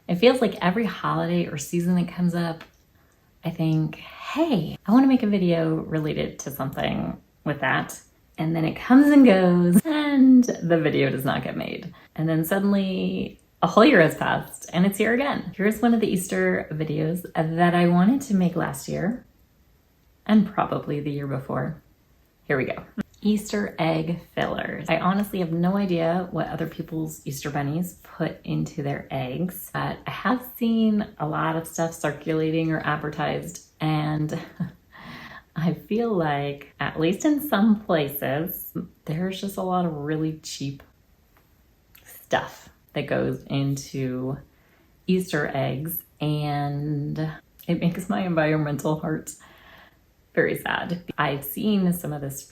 It feels like every holiday or season that comes up, I think, hey, I want to make a video related to something with that. And then it comes and goes and the video does not get made. And then suddenly a whole year has passed and it's here again. Here's one of the Easter videos that I wanted to make last year and probably the year before. Here we go. Easter egg fillers. I honestly have no idea what other people's Easter bunnies put into their eggs, but I have seen a lot of stuff circulating or advertised, and I feel like, at least in some places, there's just a lot of really cheap stuff that goes into Easter eggs, and it makes my environmental heart very sad. I've seen some of these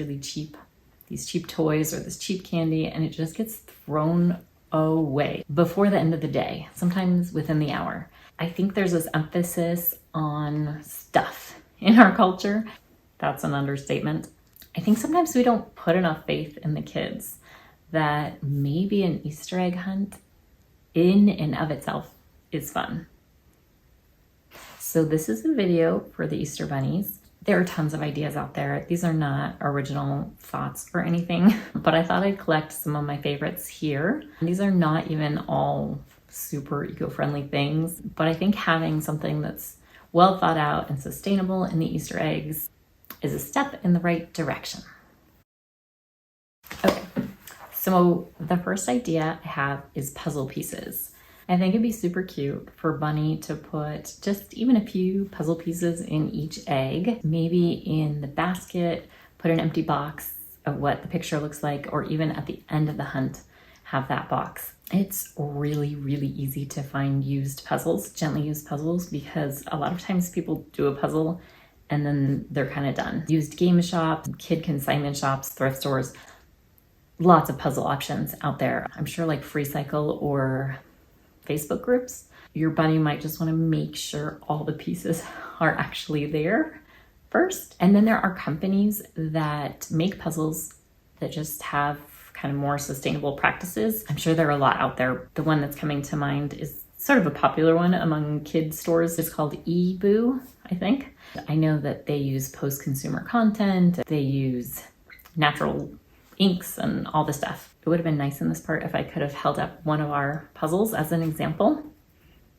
cheap toys or this cheap candy, and it just gets thrown away before the end of the day, sometimes within the hour. I think there's this emphasis on stuff in our culture. That's an understatement. I think sometimes we don't put enough faith in the kids that maybe an Easter egg hunt in and of itself is fun. So this is a video for the Easter bunnies. There are tons of ideas out there. These are not original thoughts or anything, but I thought I'd collect some of my favorites here. These are not even all super eco-friendly things, but I think having something that's well thought out and sustainable in the Easter eggs is a step in the right direction. Okay, so the first idea I have is puzzle pieces. I think it'd be super cute for Bunny to put just even a few puzzle pieces in each egg, maybe in the basket, put an empty box of what the picture looks like, or even at the end of the hunt, have that box. It's really, really easy to find used puzzles, gently used puzzles, because a lot of times people do a puzzle and then they're kind of done. Used game shops, kid consignment shops, thrift stores, lots of puzzle options out there. I'm sure like Free Cycle or Facebook groups, your bunny might just want to make sure all the pieces are actually there first. And then there are companies that make puzzles that just have kind of more sustainable practices. I'm sure there are a lot out there. The one that's coming to mind is sort of a popular one among kids stores. It's called eBoo, I think. I know that they use post-consumer content. They use natural inks and all the stuff. It would have been nice in this part if I could have held up one of our puzzles as an example.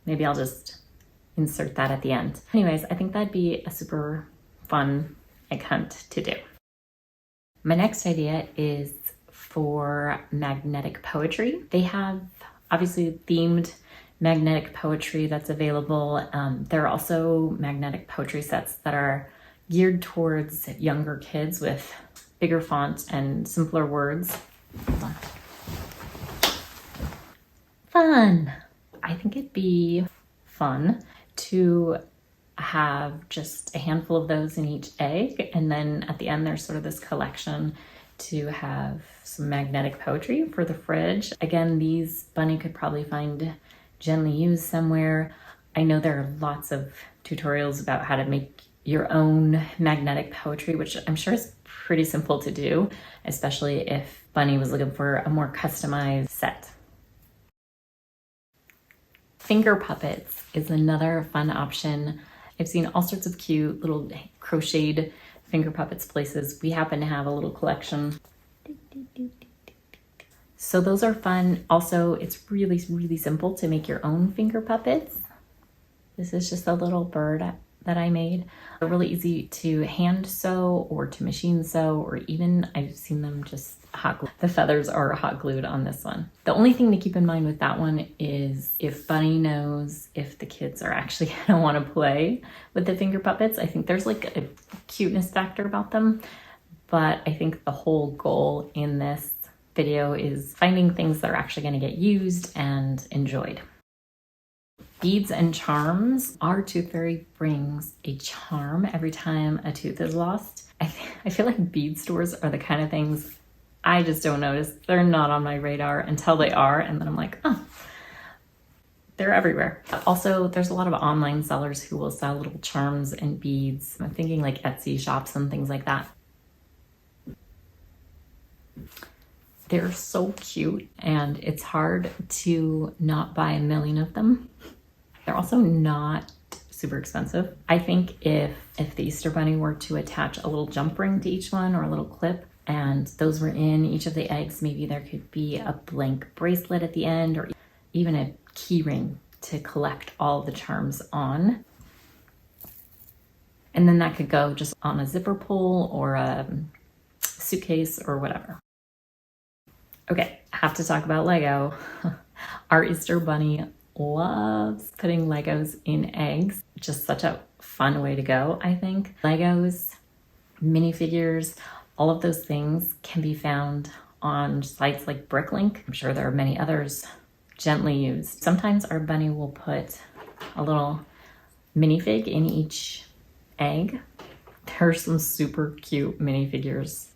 Maybe I'll just insert that at the end. Anyways, I think that'd be a super fun egg hunt to do. My next idea is for magnetic poetry. They have obviously themed magnetic poetry that's available. There are also magnetic poetry sets that are geared towards younger kids with bigger font and simpler words. Hold on. Fun! I think it'd be fun to have just a handful of those in each egg, and then at the end there's sort of this collection to have some magnetic poetry for the fridge. Again, these Bunny could probably find gently used somewhere. I know there are lots of tutorials about how to make your own magnetic poetry, which I'm sure is pretty simple to do, especially if Bunny was looking for a more customized set. Finger puppets is another fun option. I've seen all sorts of cute little crocheted finger puppets places. We happen to have a little collection. So those are fun. Also, it's really, really simple to make your own finger puppets. This is just a little bird that I made. They're really easy to hand sew or to machine sew, or even I've seen them just hot glue. The feathers are hot glued on this one. The only thing to keep in mind with that one is if Bunny knows if the kids are actually gonna wanna play with the finger puppets. I think there's like a cuteness factor about them, but I think the whole goal in this video is finding things that are actually gonna get used and enjoyed. Beads and charms. Our tooth fairy brings a charm every time a tooth is lost. I feel like bead stores are the kind of things I just don't notice. They're not on my radar until they are, and then I'm like, oh, they're everywhere. Also, there's a lot of online sellers who will sell little charms and beads. I'm thinking like Etsy shops and things like that. They're so cute, and it's hard to not buy a million of them. They're also not super expensive. I think if the Easter Bunny were to attach a little jump ring to each one or a little clip, and those were in each of the eggs, maybe there could be a blank bracelet at the end, or even a key ring to collect all the charms on. And then that could go just on a zipper pull or a suitcase or whatever. Okay, I have to talk about Lego. Our Easter Bunny loves putting Legos in eggs. Just such a fun way to go, I think. Legos, minifigures, all of those things can be found on sites like Bricklink. I'm sure there are many others gently used. Sometimes our bunny will put a little minifig in each egg. There are some super cute minifigures.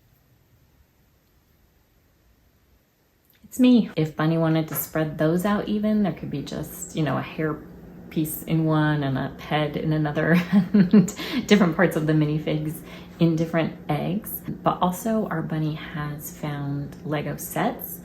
It's me. If Bunny wanted to spread those out even, there could be just, you know, a hair piece in one and a head in another, and different parts of the minifigs in different eggs. But also our bunny has found Lego sets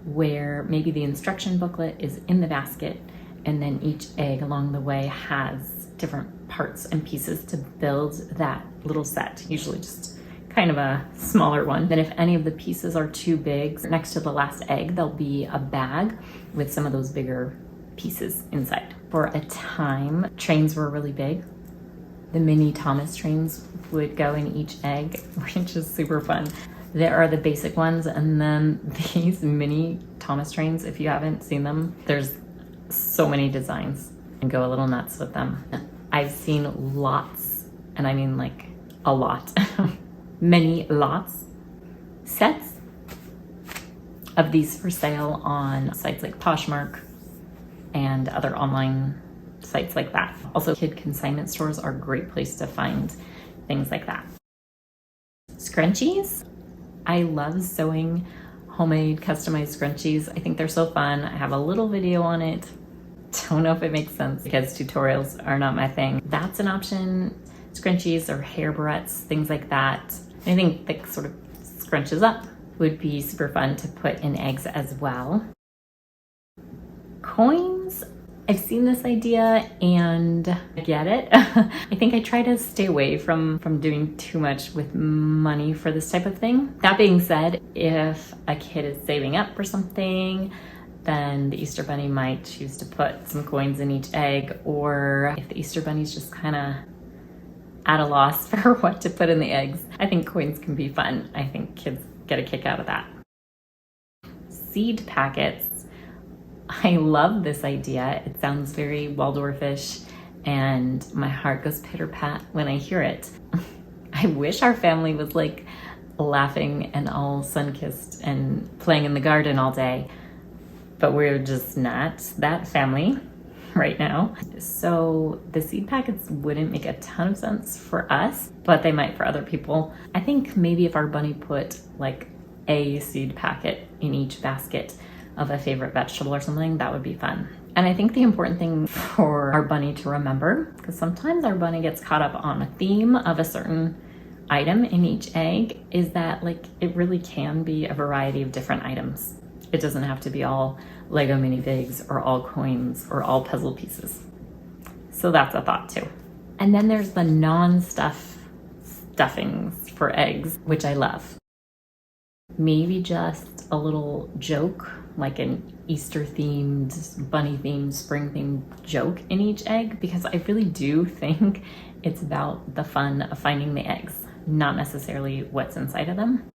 where maybe the instruction booklet is in the basket, and then each egg along the way has different parts and pieces to build that little set, usually just kind of a smaller one. Then if any of the pieces are too big, next to the last egg, there'll be a bag with some of those bigger pieces inside. For a time, trains were really big. The mini Thomas trains would go in each egg, which is super fun. There are the basic ones, and then these mini Thomas trains, if you haven't seen them, there's so many designs, and go a little nuts with them. I've seen lots, and I mean like a lot, many lots, sets of these for sale on sites like Poshmark and other online sites like that. Also, kid consignment stores are a great place to find things like that. Scrunchies. I love sewing homemade customized scrunchies. I think they're so fun. I have a little video on it. Don't know if it makes sense because tutorials are not my thing. That's an option. Scrunchies or hair barrettes, things like that. Anything that sort of scrunches up would be super fun to put in eggs as well. Coins. I've seen this idea and I get it. I think I try to stay away from doing too much with money for this type of thing. That being said, if a kid is saving up for something, then the Easter Bunny might choose to put some coins in each egg, or if the Easter Bunny's just kind of at a loss for what to put in the eggs, I think coins can be fun. I think kids get a kick out of that. Seed packets. I love this idea. It sounds very Waldorfish, and my heart goes pitter-pat when I hear it. I wish our family was like laughing and all sun-kissed and playing in the garden all day, but we're just not that family right now. So the seed packets wouldn't make a ton of sense for us, but they might for other people. I think maybe if our bunny put like a seed packet in each basket of a favorite vegetable or something, that would be fun. And I think the important thing for our bunny to remember, because sometimes our bunny gets caught up on a theme of a certain item in each egg, is that like it really can be a variety of different items. It doesn't have to be all Lego minifigs or all coins or all puzzle pieces. So that's a thought too. And then there's the non-stuff stuffings for eggs, which I love. Maybe just a little joke, like an Easter themed, bunny themed, spring themed joke in each egg, because I really do think it's about the fun of finding the eggs, not necessarily what's inside of them.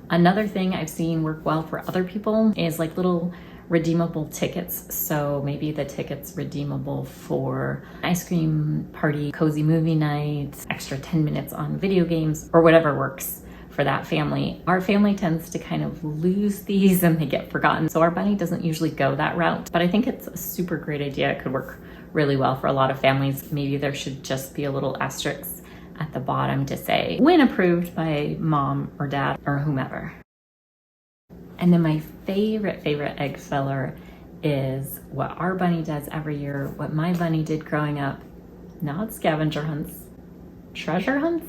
Another thing I've seen work well for other people is like little redeemable tickets. So maybe the ticket's redeemable for ice cream party, cozy movie night, extra 10 minutes on video games, or whatever works for that family. Our family tends to kind of lose these and they get forgotten. So our bunny doesn't usually go that route, but I think it's a super great idea. It could work really well for a lot of families. Maybe there should just be a little asterisk at the bottom to say, when approved by mom or dad or whomever. And then my favorite egg filler is what our bunny does every year, what my bunny did growing up. Not scavenger hunts, treasure hunts?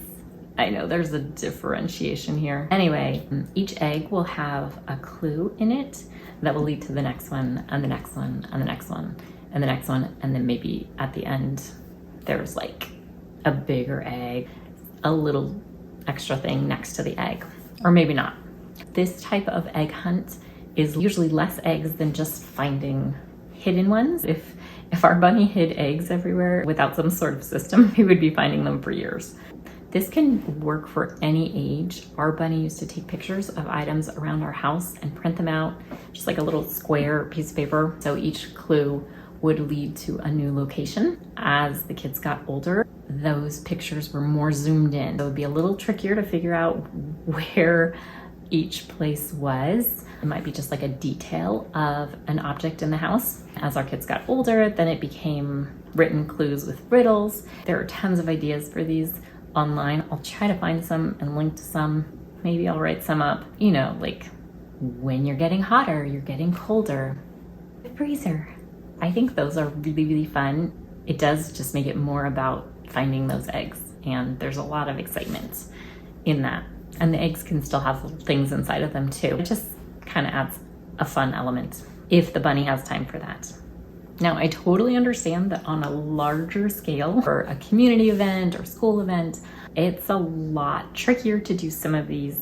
I know there's a differentiation here. Anyway, each egg will have a clue in it that will lead to the next one and the next one and the next one. and the next one, and then maybe at the end there's like a bigger egg, a little extra thing next to the egg, or maybe not. This type of egg hunt is usually less eggs than just finding hidden ones. If our bunny hid eggs everywhere without some sort of system, we would be finding them for years. This can work for any age. Our bunny used to take pictures of items around our house and print them out, just like a little square piece of paper. So each clue would lead to a new location. As the kids got older, those pictures were more zoomed in. So it would be a little trickier to figure out where each place was. It might be just like a detail of an object in the house. As our kids got older, then it became written clues with riddles. There are tons of ideas for these online. I'll try to find some and link to some. Maybe I'll write some up. You know, like when you're getting hotter, you're getting colder. The freezer. I think those are really, really fun. It does just make it more about finding those eggs, and there's a lot of excitement in that. And the eggs can still have things inside of them too. It just kind of adds a fun element if the bunny has time for that. Now, I totally understand that on a larger scale, for a community event or school event, it's a lot trickier to do some of these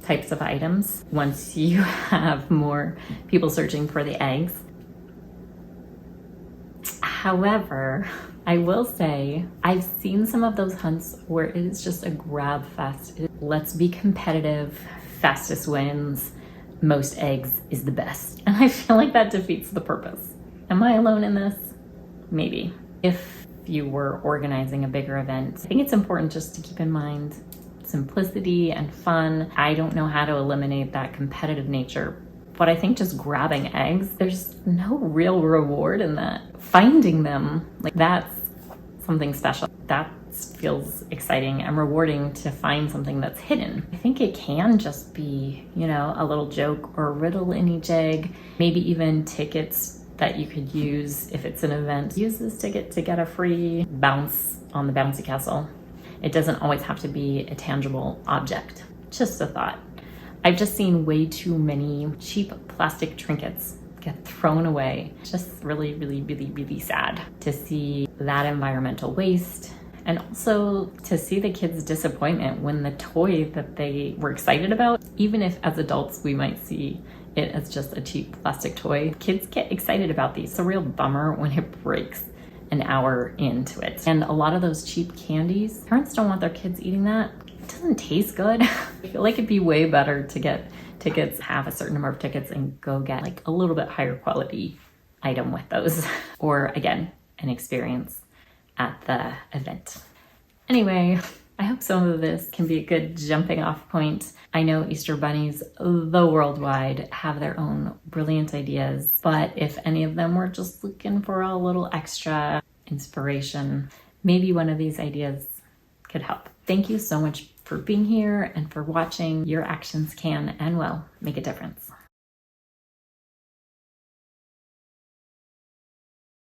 types of items once you have more people searching for the eggs. However, I will say I've seen some of those hunts where it is just a grab fest. Let's be competitive, fastest wins, most eggs is the best. And I feel like that defeats the purpose. Am I alone in this? Maybe. If you were organizing a bigger event, I think it's important just to keep in mind simplicity and fun. I don't know how to eliminate that competitive nature, but I think just grabbing eggs, there's no real reward in that. Finding them, like that's something special. That feels exciting and rewarding to find something that's hidden. I think it can just be, you know, a little joke or a riddle in each egg, maybe even tickets that you could use if it's an event. Use this ticket to get a free bounce on the bouncy castle. It doesn't always have to be a tangible object. Just a thought. I've just seen way too many cheap plastic trinkets get thrown away. Just really, really, really, really sad to see that environmental waste, and also to see the kids' disappointment when the toy that they were excited about, even if as adults we might see it as just a cheap plastic toy, kids get excited about these. It's a real bummer when it breaks an hour into it. And a lot of those cheap candies, parents don't want their kids eating that. It doesn't taste good. I feel like it'd be way better to get tickets, have a certain number of tickets, and go get like a little bit higher quality item with those. Or again, an experience at the event. Anyway, I hope some of this can be a good jumping off point. I know Easter bunnies, though worldwide, have their own brilliant ideas, but if any of them were just looking for a little extra inspiration, maybe one of these ideas could help. Thank you so much for being here and for watching. Your actions can and will make a difference.